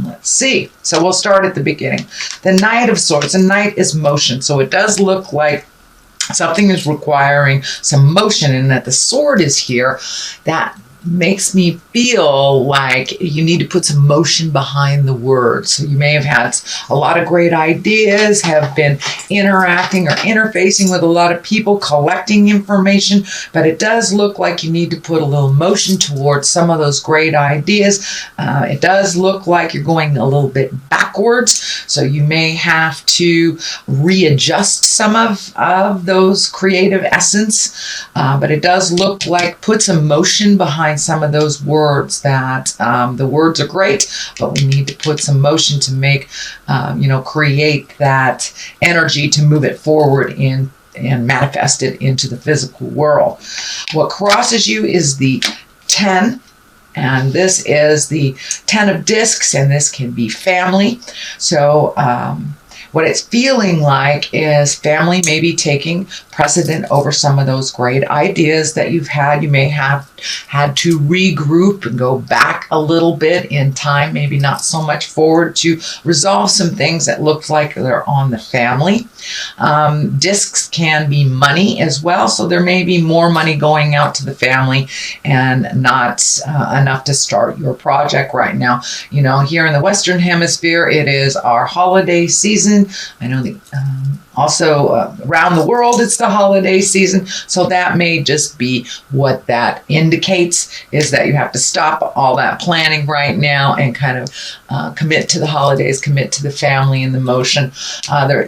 Let's see. So we'll start at the beginning. The Knight of Swords. The Knight is motion. So it does look like something is requiring some motion, and that the sword is here. That makes me feel like you need to put some motion behind the words. So you may have had a lot of great ideas, have been interacting or interfacing with a lot of people, collecting information, but it does look like you need to put a little motion towards some of those great ideas. It does look like you're going a little bit backwards, so you may have to readjust some of those creative essence, but it does look like put some motion behind some of those words. That the words are great, but we need to put some motion to make, create that energy to move it forward and manifest it into the physical world. What crosses you is the 10. And this is the 10 of discs, and this can be family. So what it's feeling like is family maybe taking precedent over some of those great ideas that you've had. You may have had to regroup and go back a little bit in time, maybe not so much forward, to resolve some things that look like they're on the family. Discs can be money as well, so there may be more money going out to the family and not enough to start your project right now. Here in the Western Hemisphere, it is our holiday season. I know also around the world it's the holiday season, so that may just be what that indicates, is that you have to stop all that planning right now and kind of commit to the holidays, commit to the family and the motion.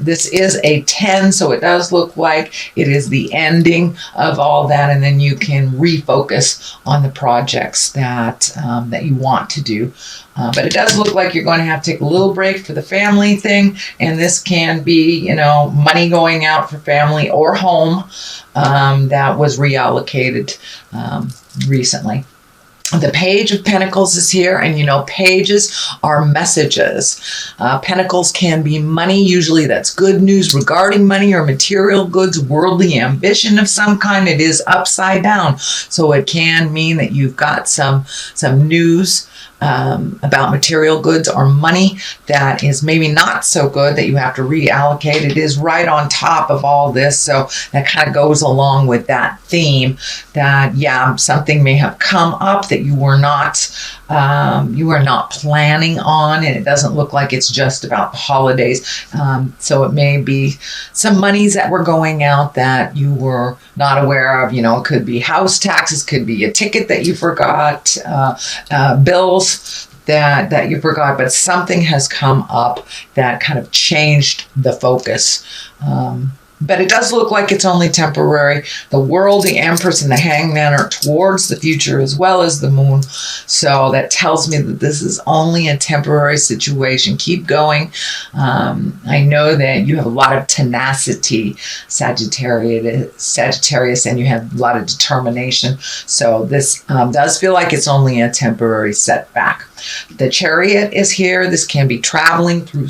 This is a 10, so it does look like it is the ending of all that, and then you can refocus on the projects that you want to do. But it does look like you're going to have to take a little break for the family thing, and this can be, money going out for family or home that was reallocated recently. The Page of Pentacles is here, and pages are messages. Pentacles can be money. Usually that's good news regarding money or material goods, worldly ambition of some kind. It is upside down, so it can mean that you've got some news about material goods or money that is maybe not so good, that you have to reallocate. It is right on top of all this, so that kind of goes along with that theme that, something may have come up that you were not planning on, and it doesn't look like it's just about the holidays. So it may be some monies that were going out that you were not aware of. It could be house taxes, could be a ticket that you forgot, bills that you forgot, but something has come up that kind of changed the focus. But it does look like it's only temporary. The World, the Empress, and the Hangman are towards the future as well as the Moon. So that tells me that this is only a temporary situation. Keep going. I know that you have a lot of tenacity, Sagittarius, and you have a lot of determination. So this does feel like it's only a temporary setback. The Chariot is here. This can be traveling through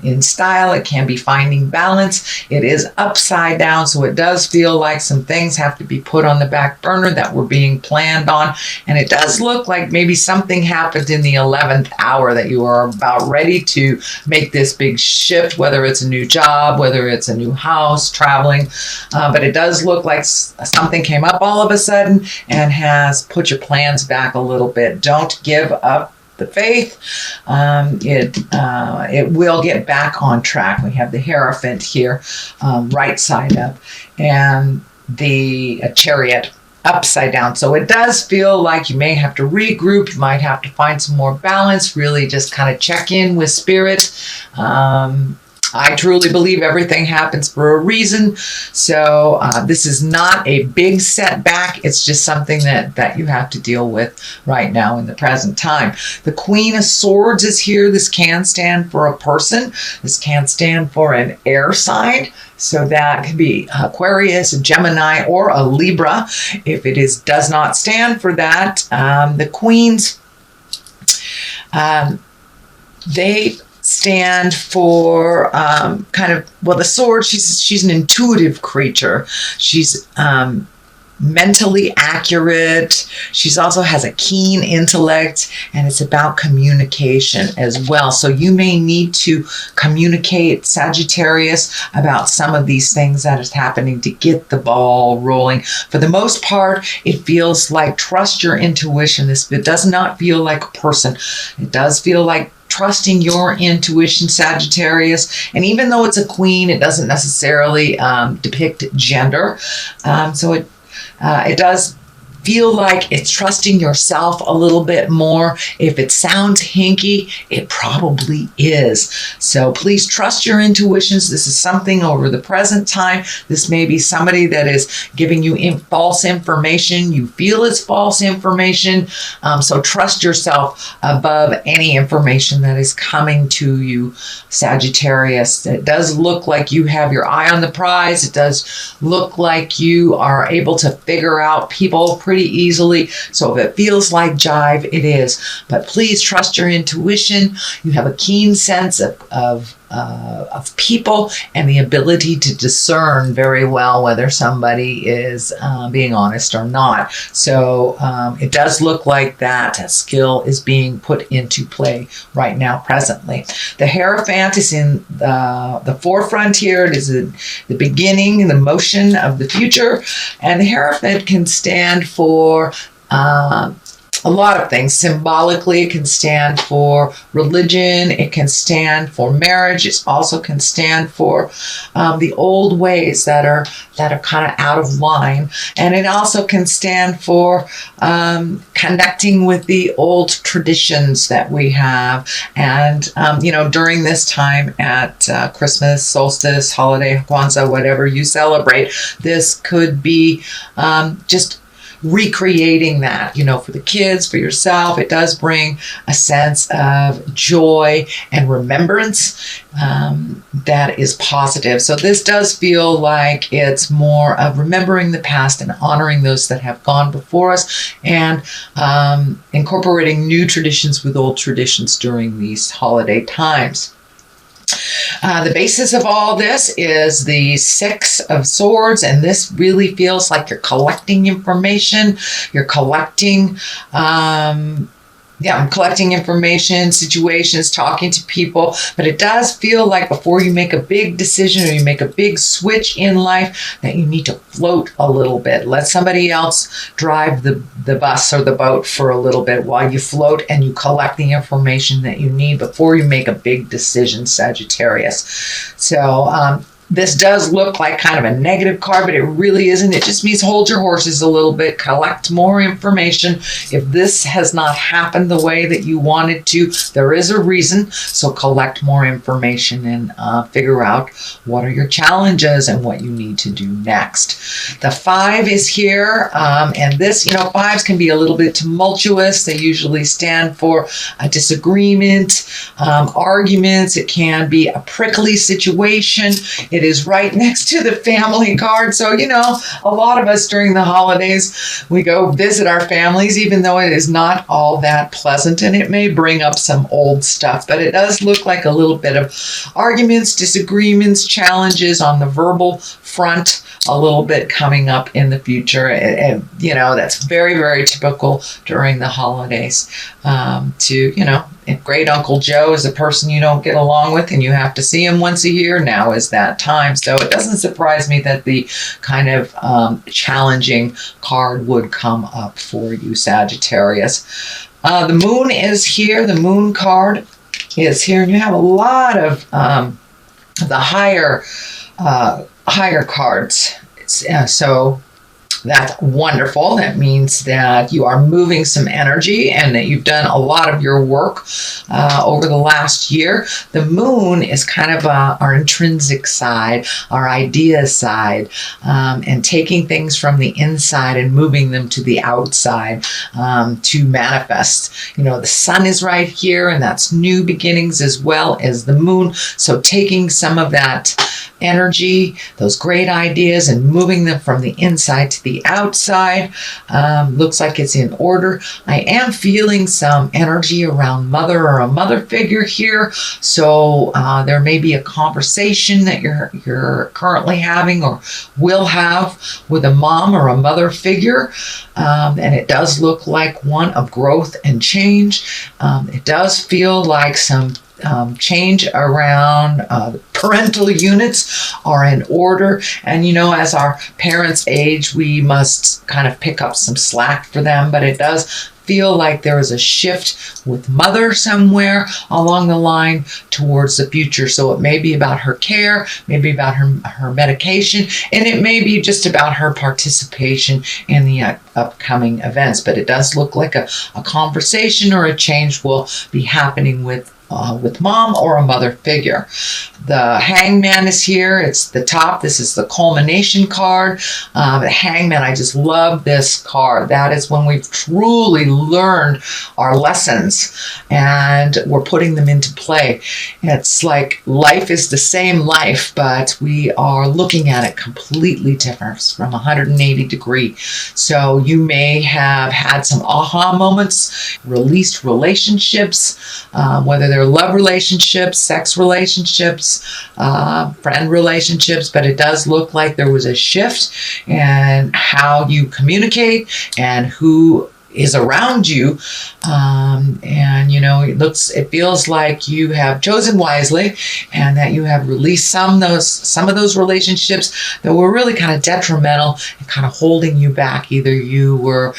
in style. It can be finding balance. It is upside down, so it does feel like some things have to be put on the back burner that were being planned on, and it does look like maybe something happened in the 11th hour that you are about ready to make this big shift, whether it's a new job, whether it's a new house, traveling, but it does look like something came up all of a sudden and has put your plans back a little bit. Don't give up the faith. It will get back on track. We have the Hierophant here, right side up, and the Chariot upside down. So it does feel like you may have to regroup. You might have to find some more balance, really just kind of check in with spirit. I truly believe everything happens for a reason. So this is not a big setback. It's just something that you have to deal with right now in the present time. The Queen of Swords is here. This can stand for a person. This can stand for an air sign. So that could be Aquarius, a Gemini, or a Libra. If it does not stand for that, the Queens, they stand for the sword. She's an intuitive creature. She's mentally accurate. She's also has a keen intellect, and it's about communication as well. So you may need to communicate, Sagittarius, about some of these things that is happening to get the ball rolling. For the most part, it feels like trust your intuition. It does not feel like a person. It does feel like trusting your intuition, Sagittarius. And even though it's a queen, it doesn't necessarily depict gender. So it does feel like it's trusting yourself a little bit more. If it sounds hinky, it probably is. So please trust your intuitions. This is something over the present time. This may be somebody that is giving you false information. You feel it's false information. So trust yourself above any information that is coming to you, Sagittarius. It does look like you have your eye on the prize. It does look like you are able to figure out people pretty easily. So if it feels like jive, it is. But please trust your intuition. You have a keen sense of people and the ability to discern very well whether somebody is being honest or not. So it does look like that skill is being put into play right now, presently. The Hierophant is in the forefront here. It is the beginning, the motion of the future. And the Hierophant can stand for a lot of things. Symbolically, it can stand for religion. It can stand for marriage. It also can stand for the old ways that are kind of out of line. And it also can stand for connecting with the old traditions that we have. And, during this time at Christmas, solstice, holiday, Kwanzaa, whatever you celebrate, this could be just recreating that, for the kids, for yourself. It does bring a sense of joy and remembrance that is positive. So this does feel like it's more of remembering the past and honoring those that have gone before us, and incorporating new traditions with old traditions during these holiday times. The basis of all this is the Six of Swords, and this really feels like you're collecting information. You're collecting, collecting information, situations, talking to people. But it does feel like before you make a big decision or you make a big switch in life, that you need to float a little bit. Let somebody else drive the bus or the boat for a little bit while you float and you collect the information that you need before you make a big decision, Sagittarius. So this does look like kind of a negative card, but it really isn't. It just means hold your horses a little bit, collect more information. If this has not happened the way that you wanted to, there is a reason. So collect more information and figure out what are your challenges and what you need to do next. The 5 is here, and this, fives can be a little bit tumultuous. They usually stand for a disagreement, arguments. It can be a prickly situation. It is right next to the family card. So, a lot of us during the holidays, we go visit our families, even though it is not all that pleasant, and it may bring up some old stuff, but it does look like a little bit of arguments, disagreements, challenges on the verbal front, a little bit coming up in the future. And that's very, very typical during the holidays if Great Uncle Joe is a person you don't get along with and you have to see him once a year, now is that time. So it doesn't surprise me that the kind of challenging card would come up for you, Sagittarius. The moon is here. The moon card is here, and you have a lot of the higher cards. So that's wonderful. That means that you are moving some energy and that you've done a lot of your work over the last year. The moon is kind of our intrinsic side, our idea side, and taking things from the inside and moving them to the outside to manifest. The sun is right here, and that's new beginnings as well as the moon. So taking some of that energy, those great ideas, and moving them from the inside to the the outside looks like it's in order. I am feeling some energy around mother or a mother figure here. So there may be a conversation that you're currently having or will have with a mom or a mother figure. And it does look like one of growth and change. It does feel like some change around parental units are in order. And as our parents age, we must kind of pick up some slack for them, but it does feel like there is a shift with mother somewhere along the line towards the future. So it may be about her care, maybe about her medication, and it may be just about her participation in the upcoming events. But it does look like a conversation or a change will be happening with mom or a mother figure. The Hangman is here. It's the top. This is the culmination card. The Hangman, I just love this card. That is when we've truly learned our lessons and we're putting them into play. It's like life is the same life, but we are looking at it completely different from 180 degree. So you may have had some aha moments, released relationships, whether they're love relationships, sex relationships, friend relationships, but it does look like there was a shift in how you communicate and who is around you, and it feels like you have chosen wisely and that you have released some of those relationships that were really kind of detrimental and kind of holding you back. Either you were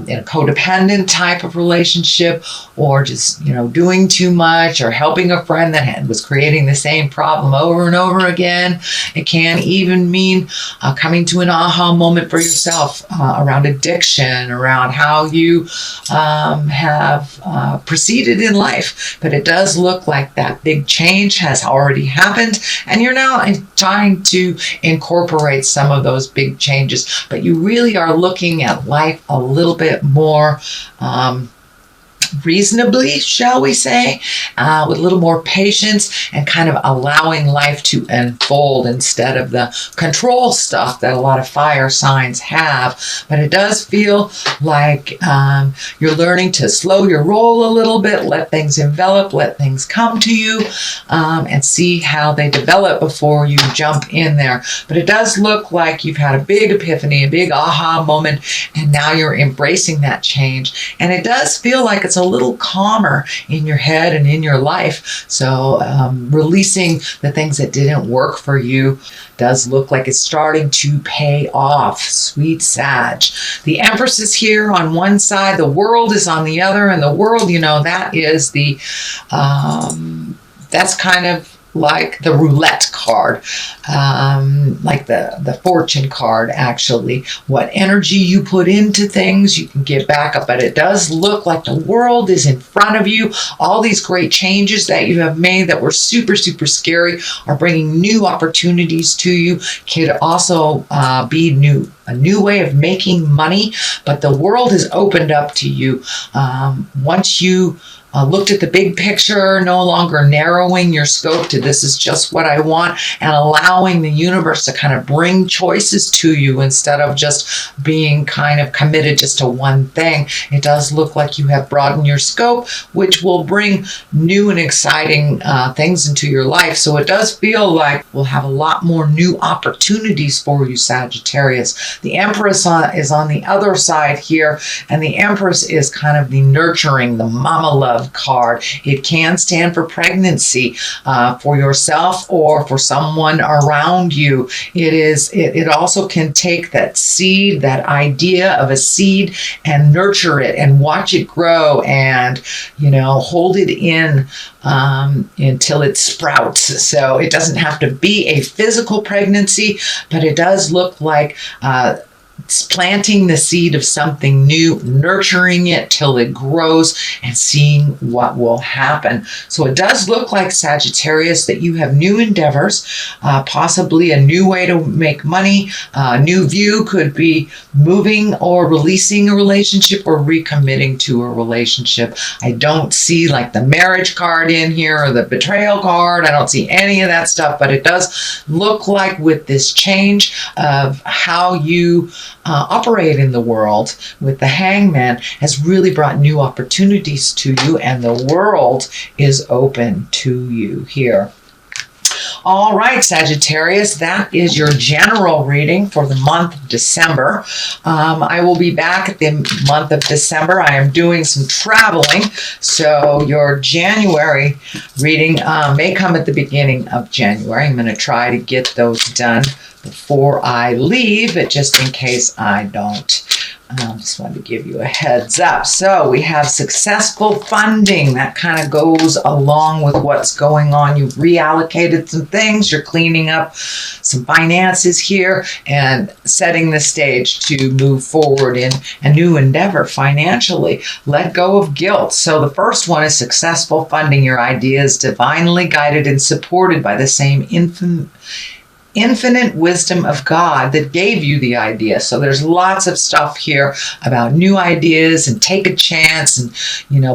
in a codependent type of relationship, or just doing too much, or helping a friend that was creating the same problem over and over again. It can even mean coming to an aha moment for yourself around addiction, around how you have proceeded in life. But it does look like that big change has already happened, and you're now trying to incorporate some of those big changes. But you really are looking at life a little bit more reasonably, shall we say, with a little more patience and kind of allowing life to unfold instead of the control stuff that a lot of fire signs have. But it does feel like you're learning to slow your roll a little bit, let things envelop, let things come to you, and see how they develop before you jump in there. But it does look like you've had a big epiphany, a big aha moment, and now you're embracing that change. And it does feel like it's a little calmer in your head and in your life. So releasing the things that didn't work for you does look like it's starting to pay off. Sweet Sag. The Empress is here on one side, the World is on the other, and the World, that is the that's kind of like the roulette card, like the fortune card, actually. What energy you put into things, you can get back up. But it does look like the World is in front of you. All these great changes that you have made that were super, super scary are bringing new opportunities to you. Could also be a new way of making money. But the World has opened up to you. Once you looked at the big picture, no longer narrowing your scope to this is just what I want, and allowing the universe to kind of bring choices to you instead of just being kind of committed just to one thing. It does look like you have broadened your scope, which will bring new and exciting things into your life. So it does feel like we'll have a lot more new opportunities for you, Sagittarius. The Empress is on the other side here, and the Empress is kind of the nurturing, the mama love card. It can stand for pregnancy for yourself or for someone around you. It also can take that seed, that idea of a seed, and nurture it and watch it grow and hold it in until it sprouts. So it doesn't have to be a physical pregnancy, but it does look like it's planting the seed of something new, nurturing it till it grows, and seeing what will happen. So it does look like, Sagittarius, that you have new endeavors, possibly a new way to make money. A new view could be moving or releasing a relationship or recommitting to a relationship. I don't see like the marriage card in here or the betrayal card. I don't see any of that stuff, but it does look like with this change of how you operate in the world with the Hangman has really brought new opportunities to you, and the world is open to you here. All right, Sagittarius, that is your general reading for the month of December. I will be back at the month of December. I am doing some traveling, so your January reading may come at the beginning of January. I'm going to try to get those done before I leave, but just in case I don't. Just wanted to give you a heads up. So we have successful funding. That kind of goes along with what's going on. You've reallocated some things. You're cleaning up some finances here and setting the stage to move forward in a new endeavor financially. Let go of guilt. So the first one is successful funding. Your idea is divinely guided and supported by the same infinite wisdom of God that gave you the idea. So there's lots of stuff here about new ideas, and take a chance and,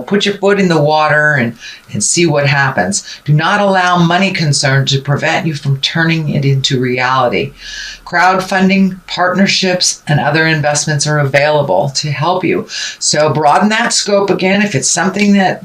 put your foot in the water and see what happens. Do not allow money concerns to prevent you from turning it into reality. Crowdfunding, partnerships, and other investments are available to help you. So broaden that scope again. If it's something that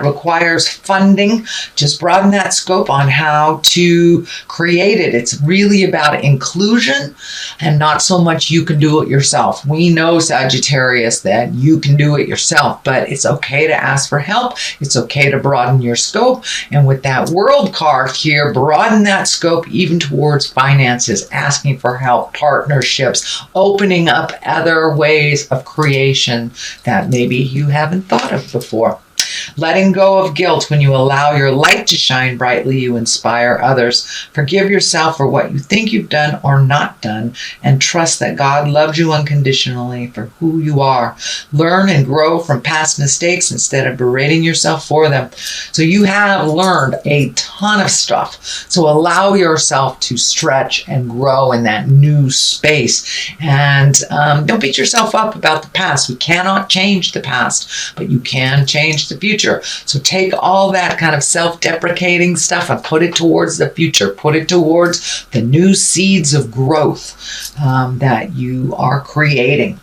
requires funding, just broaden that scope on how to create it. It's really about inclusion and not so much you can do it yourself. We know, Sagittarius, that you can do it yourself, but it's okay to ask for help. It's okay to broaden your scope. And with that World card here, broaden that scope even towards finances, asking for help, partnerships, opening up other ways of creation that maybe you haven't thought of before. Letting go of guilt. When you allow your light to shine brightly, you inspire others. Forgive yourself for what you think you've done or not done, and trust that God loves you unconditionally for who you are. Learn and grow from past mistakes instead of berating yourself for them. So you have learned a ton of stuff. So allow yourself to stretch and grow in that new space. And don't beat yourself up about the past. We cannot change the past, but you can change the future. So take all that kind of self-deprecating stuff and put it towards the future. Put it towards the new seeds of growth that you are creating.